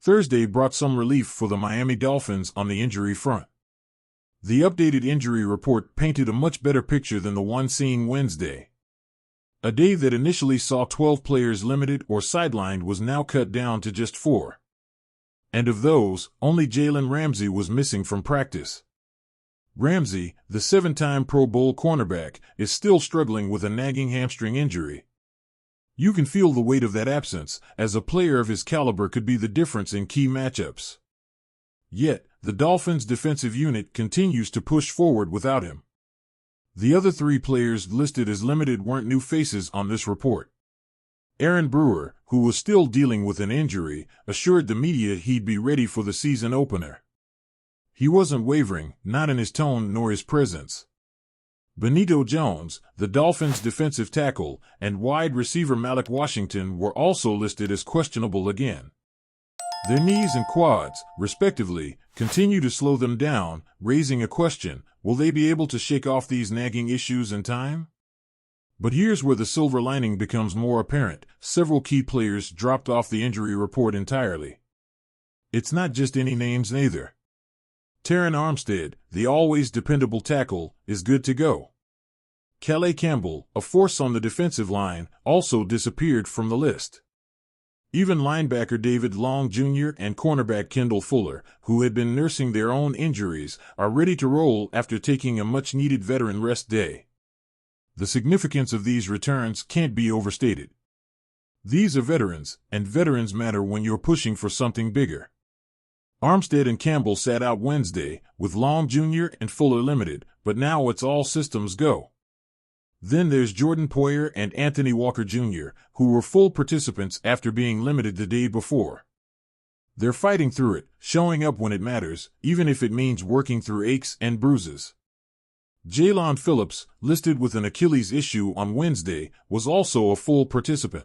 Thursday brought some relief for the Miami Dolphins on the injury front. The updated injury report painted a much better picture than the one seen Wednesday. A day that initially saw 12 players limited or sidelined was now cut down to just 4. And of those, only Jalen Ramsey was missing from practice. Ramsey, the 7-time Pro Bowl cornerback, is still struggling with a nagging hamstring injury. You can feel the weight of that absence, as a player of his caliber could be the difference in key matchups. Yet, the Dolphins' defensive unit continues to push forward without him. The other 3 players listed as limited weren't new faces on this report. Aaron Brewer, who was still dealing with an injury, assured the media he'd be ready for the season opener. He wasn't wavering, not in his tone nor his presence. Benito Jones, the Dolphins' defensive tackle, and wide receiver Malik Washington were also listed as questionable again. Their knees and quads, respectively, continue to slow them down, raising a question: will they be able to shake off these nagging issues in time? But here's where the silver lining becomes more apparent: several key players dropped off the injury report entirely. It's not just any names either. Terron Armstead, the always dependable tackle, is good to go. Calais Campbell, a force on the defensive line, also disappeared from the list. Even linebacker David Long Jr. and cornerback Kendall Fuller, who had been nursing their own injuries, are ready to roll after taking a much-needed veteran rest day. The significance of these returns can't be overstated. These are veterans, and veterans matter when you're pushing for something bigger. Armstead and Campbell sat out Wednesday, with Long Jr. and Fuller limited, but now it's all systems go. Then there's Jordan Poyer and Anthony Walker Jr., who were full participants after being limited the day before. They're fighting through it, showing up when it matters, even if it means working through aches and bruises. Jaylon Phillips, listed with an Achilles issue on Wednesday, was also a full participant.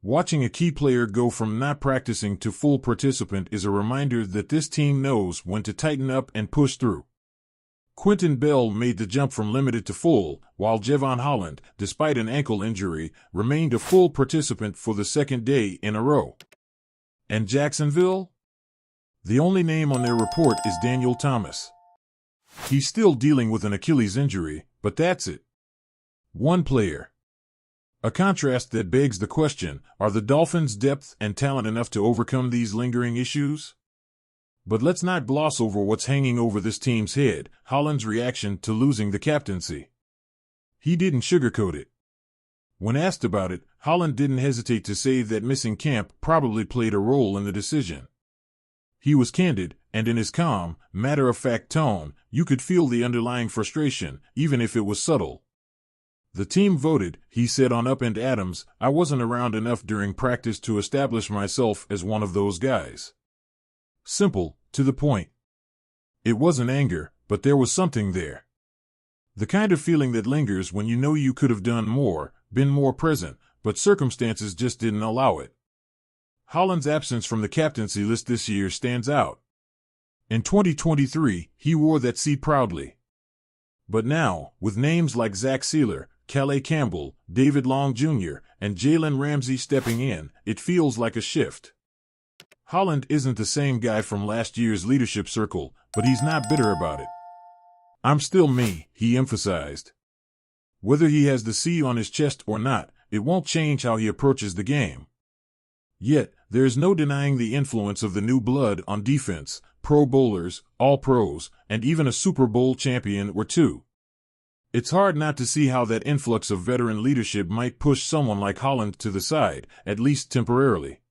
Watching a key player go from not practicing to full participant is a reminder that this team knows when to tighten up and push through. Quentin Bell made the jump from limited to full, while Jevon Holland, despite an ankle injury, remained a full participant for the second day in a row. And Jacksonville? The only name on their report is Daniel Thomas. He's still dealing with an Achilles injury, but that's it. One player. A contrast that begs the question: are the Dolphins' depth and talent enough to overcome these lingering issues? But let's not gloss over what's hanging over this team's head: Holland's reaction to losing the captaincy. He didn't sugarcoat it. When asked about it, Holland didn't hesitate to say that missing camp probably played a role in the decision. He was candid, and in his calm, matter-of-fact tone, you could feel the underlying frustration, even if it was subtle. The team voted, he said on Up and Adams. I wasn't around enough during practice to establish myself as one of those guys. Simple, to the point. It wasn't anger, but there was something there. The kind of feeling that lingers when you know you could have done more, been more present, but circumstances just didn't allow it. Holland's absence from the captaincy list this year stands out. In 2023, he wore that C proudly. But now, with names like Zach Sealer, Calais Campbell, David Long Jr., and Jalen Ramsey stepping in, it feels like a shift. Holland isn't the same guy from last year's leadership circle, but he's not bitter about it. I'm still me, he emphasized. Whether he has the C on his chest or not, it won't change how he approaches the game. Yet, there is no denying the influence of the new blood on defense: Pro Bowlers, All-Pros, and even a Super Bowl champion or two. It's hard not to see how that influx of veteran leadership might push someone like Holland to the side, at least temporarily.